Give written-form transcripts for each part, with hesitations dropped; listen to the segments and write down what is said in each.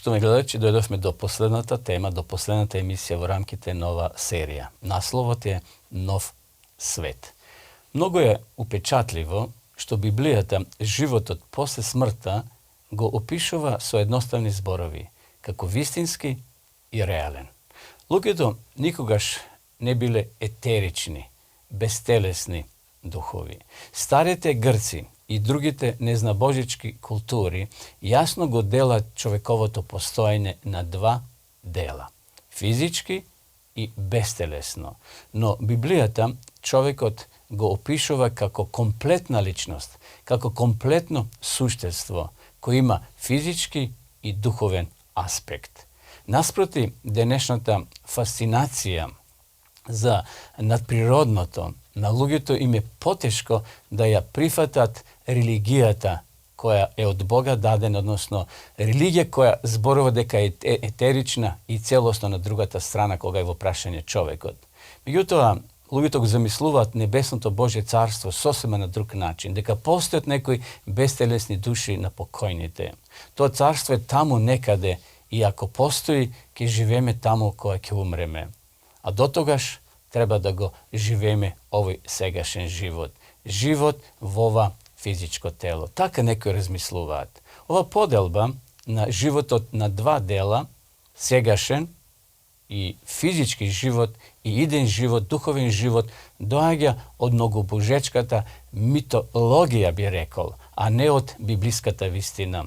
Почитуваме гледачи, дојдовме до последната тема, до последната емисија во рамките нова серија. Насловот е Нов свет. Многу е упечатливо што Библијата животот после смртта го опишува со едноставни зборови, како вистински и реален. Луѓето никогаш не биле етерични, безтелесни духови. Старите грци и другите незнабожички култури јасно го делат човековото постоење на два дела – физички и безтелесно. Но Библијата човекот го опишува како комплетна личност, како комплетно суштество, кој има физички и духовен аспект. Наспроти денешната фасцинација за надприродното, на луѓето им е потешко да ја прифатат религијата која е од Бога дадена, односно религија која зборува дека е етерична и целосно на другата страна кога е во прашање човекот. Меѓутоа, луѓето го замислуваат небесното Божје царство сосема на друг начин, дека постојат некои безтелесни души на покојните. Тоа царство е таму некаде и ако постои, ќе живееме таму кога ќе умреме. А до тогаш треба да го живееме овој сегашен живот. Живот во ова физичко тело. Така некои размислуваат. Ова поделба на животот на два дела, сегашен и физички живот и иден живот, духовен живот, доаѓа од многобожечката митологија, би рекол, а не од библиската вистина.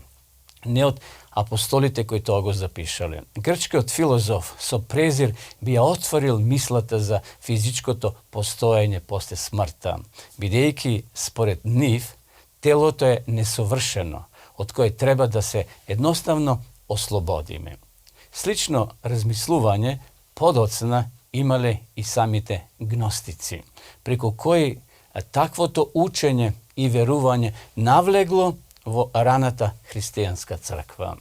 Не од апостолите кои тоа го запишале. Грчкиот филозоф со презир би ја отворил мислата за физичкото постоење после смртта, бидејќи според нив телото е несовршено, од кое треба да се едноставно ослободиме. Слично размислување подоцна имале и самите гностици, преку кои таквото учење и верување навлегло во раната христијанска црква.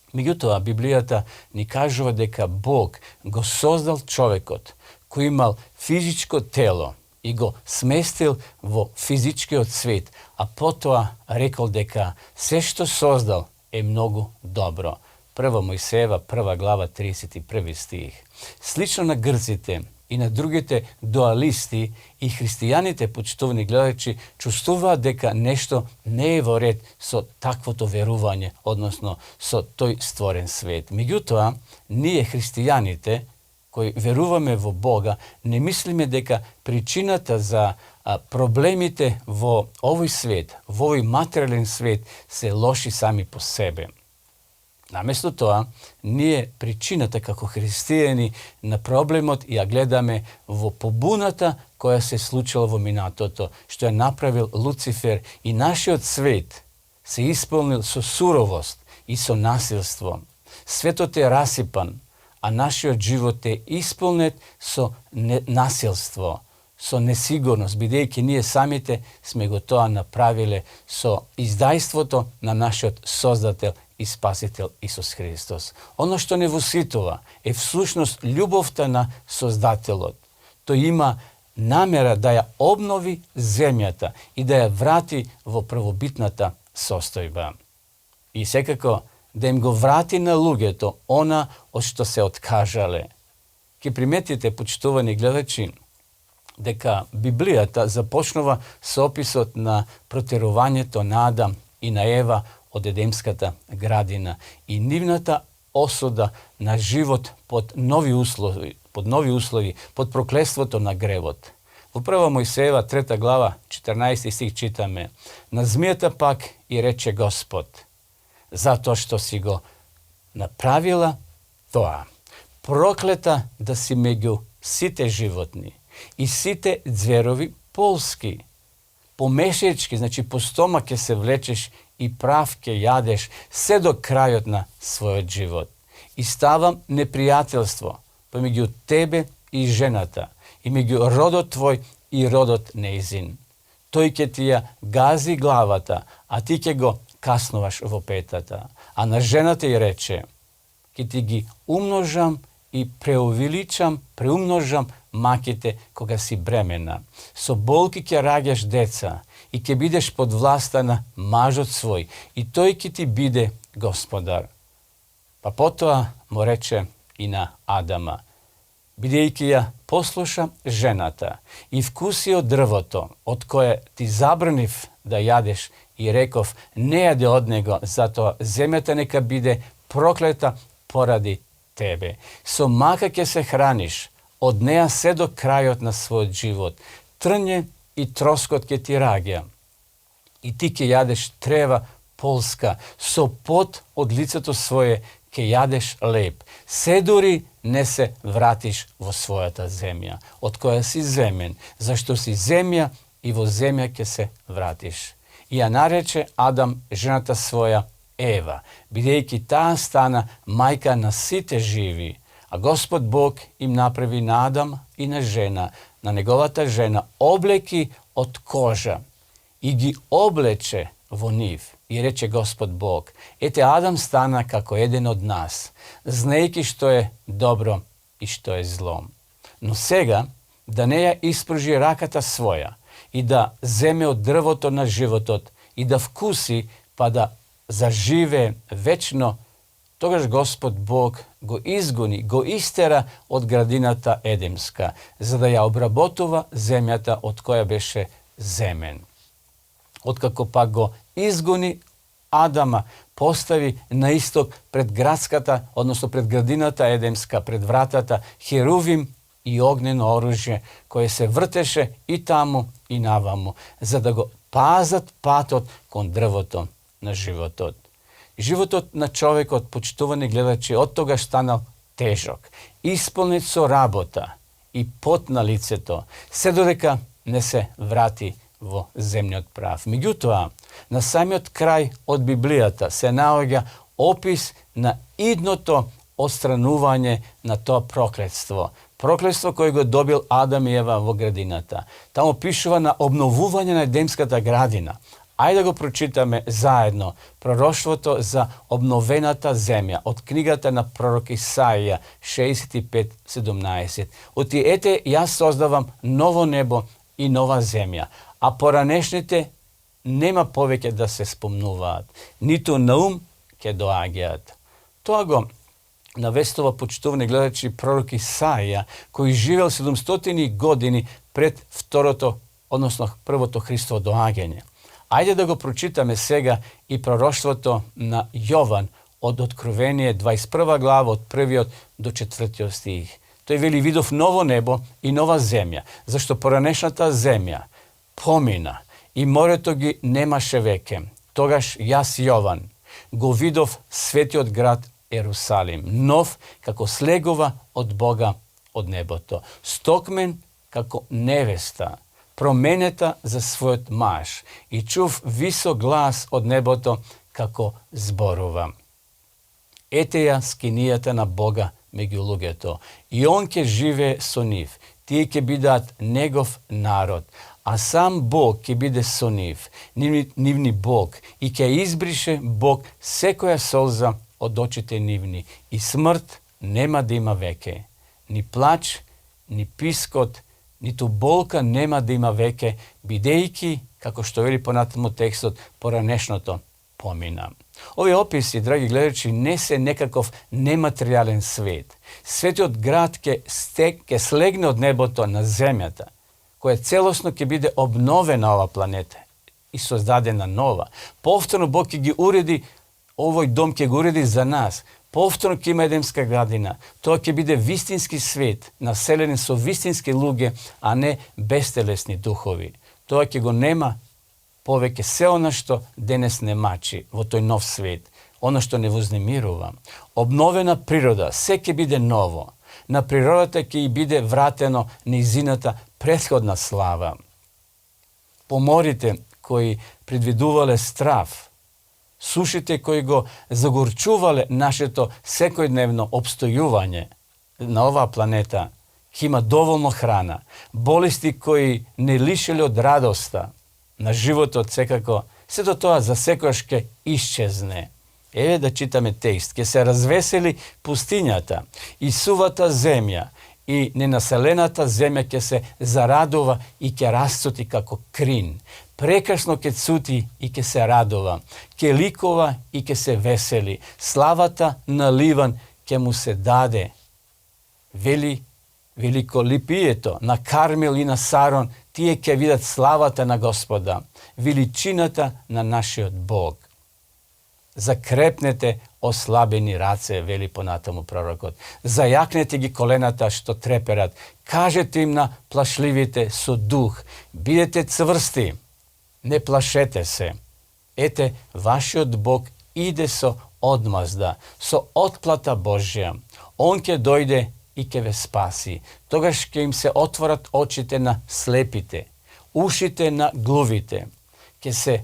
Меѓутоа, Библијата ни кажува дека Бог го создал човекот, кој имал физичко тело и го сместил во физичкиот свет, а потоа рекол дека се што создал е многу добро. 1 Мојсеева, 1 глава, 31 стих. Слично на грците и на другите дуалисти и христијаните, почитувани гледачи, чувствуваат дека нешто не е во ред со таквото верување, односно со тој створен свет. Меѓутоа, ние христијаните, кои веруваме во Бога, не мислиме дека причината за проблемите во овој свет, во овој материјален свет, се лоши сами по себе. Наместо тоа, ние причината како христијани на проблемот ја гледаме во побуната која се случила во минатото, што е направил Луцифер, и нашиот свет се исполнил со суровост и со насилство. Светот е расипан, а нашиот живот е исполнет со насилство, со несигурност, бидејќи ние самите сме го тоа направиле со издајството на нашиот Создател и Спасител Исус Христос. Оно што не воситува е всушност љубовта на Создателот. Тој има намера да ја обнови земјата и да ја врати во првобитната состојба. И секако да им го врати на луѓето она од што се откажале. Ке приметите, почитувани гледачи, дека Библијата започнува со описот на протерувањето на Адам и на Ева од Едемската градина и нивната осуда на живот под нови услови, под проклеството на гревот. Во 1 Мојсеева, 3 глава, 14 стих читаме: На змијата пак и рече Господ, затоа што си го направила тоа, проклета да си меѓу сите животни и сите ѕверови полски. По мешечки, значи по стомак ќе се влечеш и прав ќе јадеш се до крајот на својот живот. И ставам непријателство помеѓу тебе и жената, и меѓу родот твој и родот нејзин. Тој ќе ти ја гази главата, а ти ќе го каснуваш во петата. А на жената ја рече: ќе ти ги умножам и преумножам маките кога си бремена. Со болки ќе раѓаш деца и ќе бидеш под власта на мажот свој и тој ќе ти биде господар. Pa потоа му рече и на Адама: бидејќи ја послуша жената и вкуси од дрвото, од кое ти забранив да јадеш, и реков: не јаде од него, затоа земјата нека биде проклета поради тебе. Со мака ќе се храниш, од неа се до крајот на својот живот. Трње и троскот ќе ти раѓа. И ти ќе јадеш трева полска, со пот од лицето свое ќе јадеш леб. Се дури не се вратиш во својата земја, од која си земен, зашто си земја и во земја ќе се вратиш. И ја нарече Адам жената своја Ева, бидејќи таа стана мајка на сите живи. А Господ Бог им направи на Адам и на жена, на неговата жена, облеки од кожа и ги облече во нив. И рече Господ Бог: ете, Адам стана како еден од нас, знаејќи што е добро и што е зло. Но сега да не ја испружи раката своја и да земе од дрвото на животот и да вкуси, па да заживее вечно, тогаш Господ Бог го изгони, го истера од градината Едемска, за да ја обработува земјата од која беше земен. Откако пак го изгони Адама, постави на исток пред градската, односно пред градината Едемска, пред вратата, херувим и огнено оружје, кое се вртеше и таму и наваму, за да го пазат патот кон дрвото на животот. Животот на човекот, почитувани гледачи, од тогаш станал тежок, исполнет со работа и пот на лицето, се додека не се врати во земниот прав. Меѓутоа, на самиот крај од Библијата се наоѓа опис на идното отстранување на тоа проклетство. Проклетство кој го добил Адам и Ева во градината. Таму пишува на обновување на Едемската градина. Ајде да го прочитаме заедно пророштвото за обновената земја од книгата на пророк Исаија 65:17. Оти ете, јас создавам ново небо и нова земја, а поранешните нема повеќе да се спомнуваат, ниту на ум ќе доаѓаат. Тоа го навестува, почитувани гледачи, пророк Исаија, кој живел 700 години пред првото Христово доаѓање. Ајде да го прочитаме сега и пророштвото на Јован од Откровение 21 глава од 1 до 4 стих. Тој вели: видов ново небо и нова земја, зашто поранешната земја помина и морето ги немаше веќе. Тогаш јас, Јован, го видов светиот град Ерусалим, нов како слегува од Бога од небото, стокмен како невеста, променета за својот маж, и чув висок глас од небото како зборува: ете ја скинијата на Бога меѓу луѓето, и он ќе живее со нив, тие ќе бидат негов народ, а сам Бог ќе биде со нив, нивни Бог, и ќе избрише Бог секоја солза од очите нивни, и смрт нема да има веќе, ни плач, ни пискот, ниту болка нема да има веќе, бидејќи, како што вели понатаму текстот, поранешното помина. Овие описи, драги гледачи, не се некаков нематеријален свет. Светиот град ќе слегне од небото на земјата, која целосно ќе биде обновена ова планета и создадена нова. Повторно Бог ќе ги уреди, овој дом ќе го уреди за нас. Повторно ќе има Едемска градина. Тоа ќе биде вистински свет, населен со вистински луѓе, а не бестелесни духови. Тоа ќе го нема повеќе се она што денес не мачи во тој нов свет, она што не вознемирува. Обновена природа, се ќе биде ново. На природата ќе и биде вратено нејзината претходна слава. Поморите кои предвидувале страв, сушите кои го загорчувале нашето секојдневно обстојување на оваа планета, ќе има доволно храна. Болести кои не лишеле од радоста на животот секако, сето тоа за секојаш ќе исчезне. Еве да читаме текст. Ќе се развесели пустињата и сувата земја, и ненаселената земја ќе се зарадува и ќе расцути како крин. Прекрасно ке цути и ке се радова, ке ликова и ке се весели. Славата на Ливан ке му се даде. Вели великолепието на Кармел и на Сарон, тие ке видат славата на Господа, величината на нашиот Бог. Закрепнете ослабени раце, вели понатаму пророкот. Зајакнете ги колената што треперат. Кажете им на плашливите со дух. Бидете цврсти. Не плашете се. Ете, вашиот Бог иде со одмазда, со отплата Божја. Он ќе дојде и ќе ве спаси. Тогаш ќе им се отворат очите на слепите, ушите на глувите. Ќе се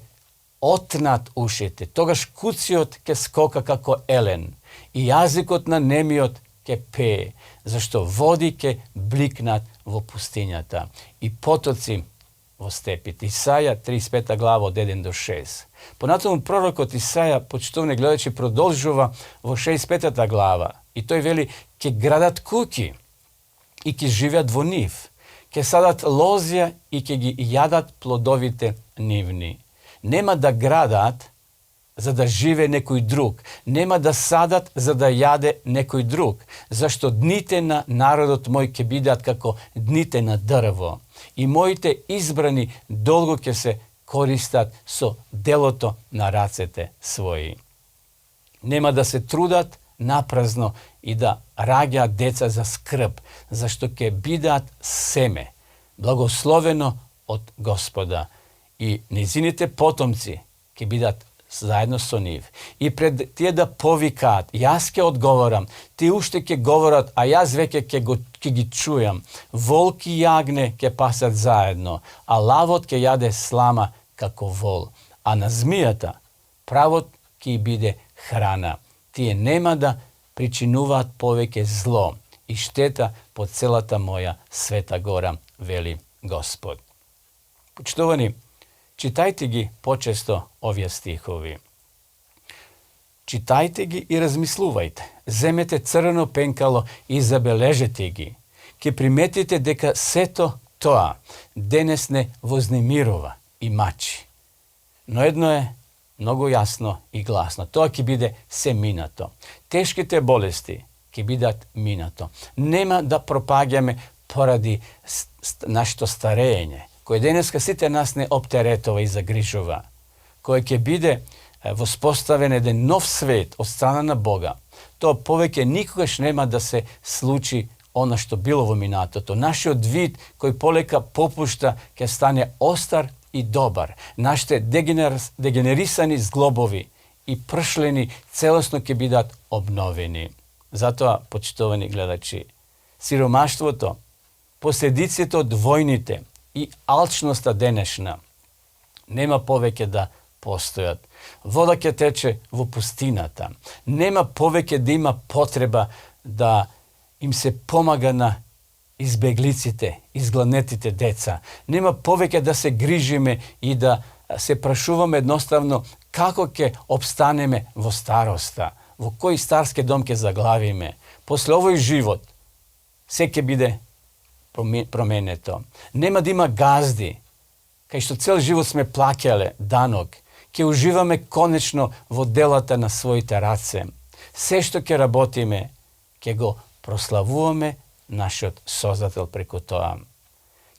отнат ушите. Тогаш куциот ќе скока како елен и јазикот на немиот ќе пее, зашто води ќе бликнат во пустињата и потоци во степите. Исаја 35 глава од 1 до 6. Понатаму пророкот Исаја, почитувани гледачи, продолжува во 65 глава и тој вели: ќе градат куќи и ќе живеат во нив, ќе садат лозја и ќе ги јадат плодовите нивни. Нема да градат за да живе некој друг, нема да садат за да јаде некој друг, зашто дните на народот мој ќе бидат како дните на дрво и моите избрани долго ќе се користат со делото на рацете своји. Нема да се трудат напразно и да раѓаат деца за скрб, зашто ќе бидат семе, благословено од Господа, и низините потомци ќе бидат заедно со нив. И пред тие да повикаат, јас ќе одговорам, тие уште ќе говорат, а јас веќе ќе ги чујам. Волк и јагне ќе пасат заедно, а лавот ќе јаде слама како вол, а на змијата правот ќе биде храна. Тие нема да причинуваат повеќе зло и штета по целата моја света гора, вели Господ. Почитувани, читајте ги почесто овие стихови. Читајте ги и размислувајте. Земете црвено пенкало и забележете ги. Ке приметите дека сето тоа денес не вознемирува и мачи. Но едно е многу јасно и гласно. Тоа ќе биде се минато. Тешките болести ќе бидат минато. Нема да пропаѓаме поради нашето старење, кој денеска сите нас не оптеретува и загрижува, кој ќе биде воспоставен еден нов свет од страна на Бога. Тоа повеќе никогаш нема да се случи она што било во минатото. Нашиот вид кој полека попушта ќе стане остар и добар. Нашите дегенерисани зглобови и пршлени целосно ќе бидат обновени. Затоа, почитувани гледачи, сиромаштвото, последиците од војните и алчноста денешна нема повеќе да постојат. Вода ќе тече во пустината. Нема повеќе да има потреба да им се помага на избеглиците, изгланетите деца. Нема повеќе да се грижиме и да се прашуваме едноставно како ќе обстанеме во староста, во кој старски дом ќе заглавиме. После овој живот се ќе биде променето. Нема да има газди, кај што цел живот сме плаќале данок. Ќе уживаме конечно во делата на своите раце. Се што ќе работиме, ќе го прославуваме нашиот Создател преку тоа.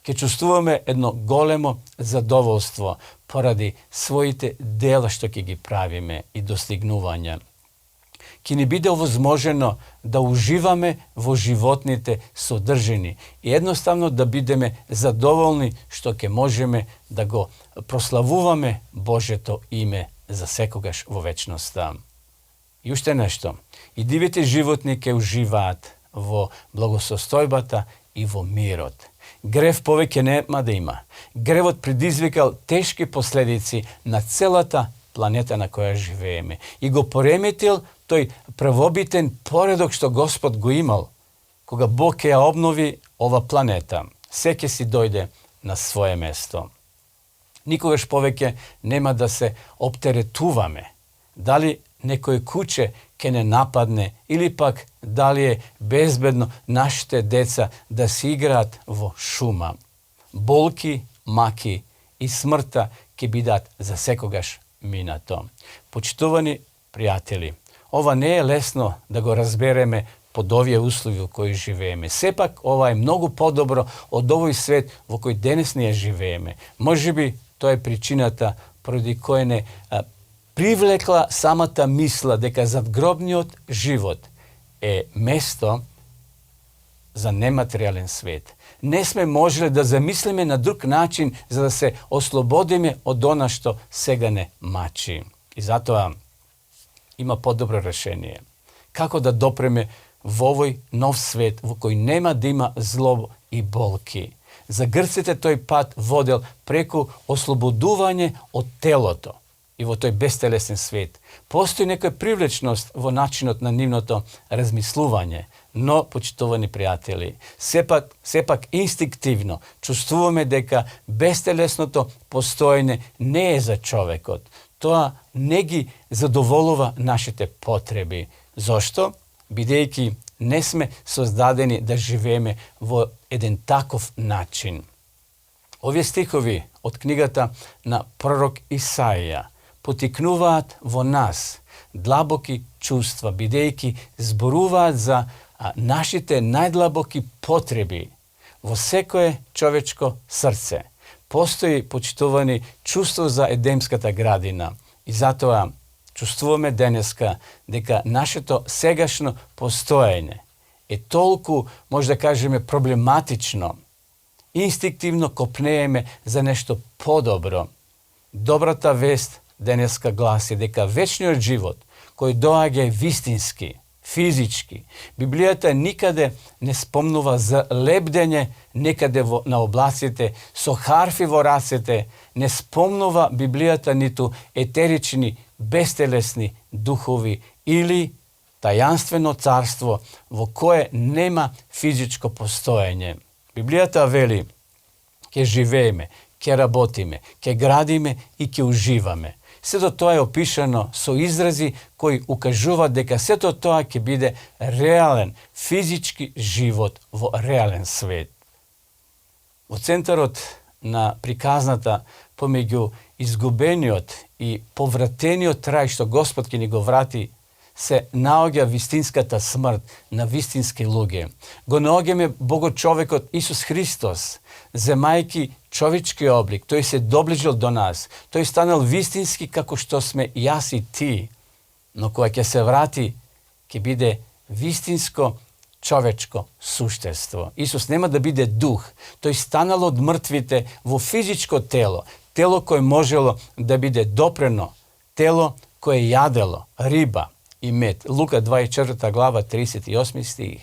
Ќе чувствуваме едно големо задоволство поради своите дела што ќе ги правиме и достигнувања. Ќе ни биде овозможено да уживаме во животните содржини и едноставно да бидеме задоволни што ќе можеме да го прославуваме Божето име за секогаш во вечноста. И уште нешто, и дивите животни ќе уживаат во благосостојбата и во мирот. Грев повеќе нема да има. Гревот предизвикал тешки последици на целата планета на која живееме и го пореметил тој првобитен поредок што Господ го имал, кога Бог ќе ја обнови ова планета. Се ќе си дојде на свое место. Никогаш повеќе нема да се оптеретуваме. Дали некој куќе ќе не нападне или пак дали е безбедно нашите деца да се играат во шума. Болки, маки и смртта ќе бидат за секогаш минато. Почитувани пријатели, ова не е лесно да го разбереме под овие услови во кои живееме. Сепак, ова е многу подобро од овој свет во кој денес ние живееме. Можеби тоа е причината поради која не привлекла самата мисла дека задгробниот живот е место за нематеријален свет. Не сме можеле да замислиме на друг начин за да се ослободиме од она што сега не мачи. И затоа има подобро решение. Како да допреме во овој нов свет во кој нема да има зло и болки. За грците тој пат водел преку ослободување од телото и во тој бестелесен свет. Постои некоја привлечност во начинот на нивното размислување, но, почитувани пријатели, сепак инстинктивно чувствуваме дека бестелесното постоење не е за човекот. Тоа не ги задоволува нашите потреби. Зошто? Бидејќи не сме создадени да живееме во еден таков начин. Овие стихови од книгата на пророк Исаија потикнуваат во нас длабоки чувства, бидејќи зборуваат за нашите најдлабоки потреби во секое човечко срце. Постои, почитувани, чувство за Едемската градина и затоа чувствуваме денеска дека нашето сегашно постоење е толку, може да кажеме, проблематично. Инстинктивно копнееме за нешто подобро. Добрата вест денеска гласи дека вечниот живот кој доаѓа е вистински, физички. Библијата никаде не спомнува за лебдење некаде на облаците, со харфи во рацете, не спомнува Библијата ниту етерични, бестелесни духови или тајанствено царство во кое нема физичко постоење. Библијата вели, ќе живееме, ќе работиме, ќе градиме и ќе уживаме. Сето тоа е опишано со изрази кои укажуваат дека сето тоа ќе биде реален, физички живот во реален свет. Во центарот на приказната помеѓу изгубениот и повратениот рај што Господ ќе ни го врати, се наоѓа вистинската смрт на вистински луѓе. Го наоѓаме Богочовекот Исус Христос, земајки човечки облик, тој се доближил до нас, тој станал вистински како што сме јас и ти, но кога ќе се врати, ќе биде вистинско човечко суштество. Исус нема да биде дух, тој станал од мртвите во физичко тело, тело кое можело да биде допрено, тело кое јадело риба и мед. Лука 24 глава 38 стих.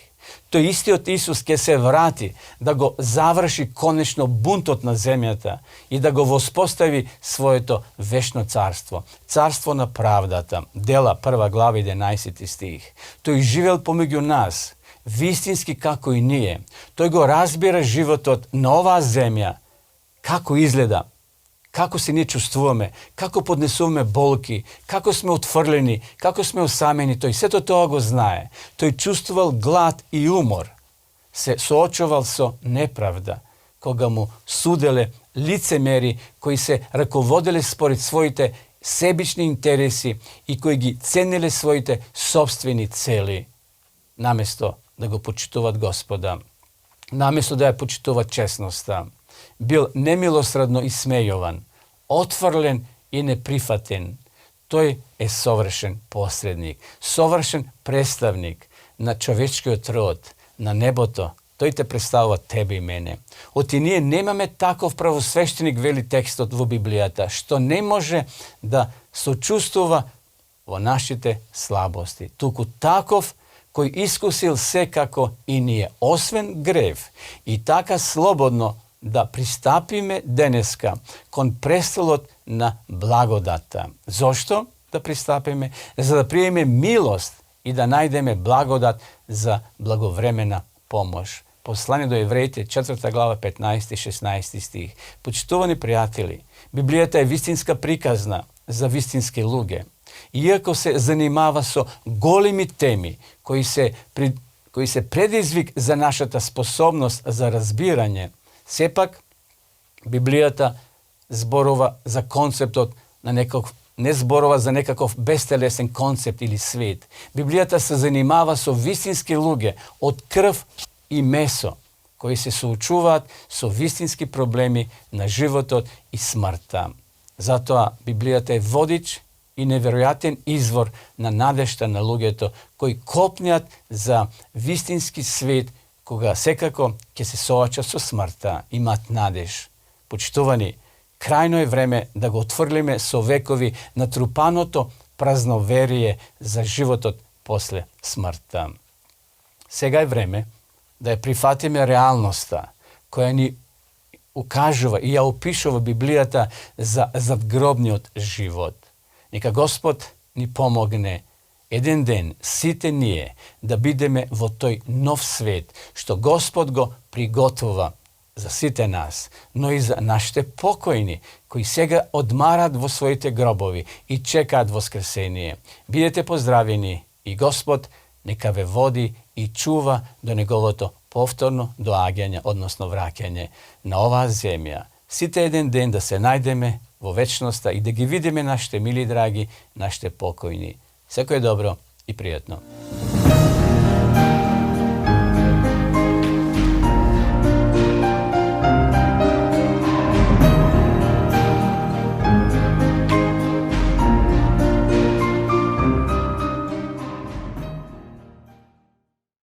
Тој истиот Исус ќе се врати да го заврши конечно бунтот на земјата и да го воспостави своето вечно царство. Царство на правдата. Дела 1 глава 11 стих. Тој живел помеѓу нас, вистински како и ние. Тој го разбира животот на оваа земја, како изгледа, како се ние чувствуваме, како поднесуваме болки, како сме отфрлени, како сме осамени, тој сето тоа го знае. Тој чувствувал глад и умор, се соочувал со неправда, кога му суделе лицемери кои се раководеле според своите себични интереси и кои ги ценеле своите собствени цели, наместо да го почитуват Господа, наместо да ја почитуват честноста. Бил немилосредно исмејуван, отфрлен и неприфатен. Тој е совршен посредник, совршен представник на човечкиот род, на небото. Тој те представува тебе и мене. Оти ние немаме таков правосвещеник, вели текстот во Библијата, што не може да сочувствува во нашите слабости. Туку таков кој искусил се како и ние, освен грев, и така слободно да пристапиме денеска кон престолот на благодата. Зошто да пристапиме? За да приеме милост и да најдеме благодат за благовремена помош. Послание до евреите, 4 глава, 15 и 16 стих. Почитувани пријатели, Библијата е вистинска приказна за вистински луѓе. Иако се занимава со големи теми, кои се предизвик за нашата способност за разбирање, сепак Библијата зборува за концептот на не зборува за некаков бестелесен концепт или свет. Библијата се занимава со вистински луѓе од крв и месо, кои се соочуваат со вистински проблеми на животот и смртта. Затоа Библијата е водич и неверојатен извор на надежта на луѓето кои копнеат за вистински свет, кога секако ќе се соочат со смртта, имат надеж. Почитувани, крајно е време да го отфрлиме со векови натрупаното празноверие за животот после смртта. Сега е време да ја прифатиме реалноста која ни укажува и ја опишува Библијата за задгробниот живот. Нека Господ ни помогне еден ден сите ние да бидеме во тој нов свет што Господ го приготвува за сите нас, но и за нашите покојни кои сега одмарат во своите гробови и чекаат воскресение. Бидете поздравени и Господ нека ве води и чува до неговото повторно доаѓање, односно враќање на оваа земја. Сите еден ден да се најдеме во вечноста и да ги видиме нашите мили драги, нашите покојни. Секој добро и пријатно.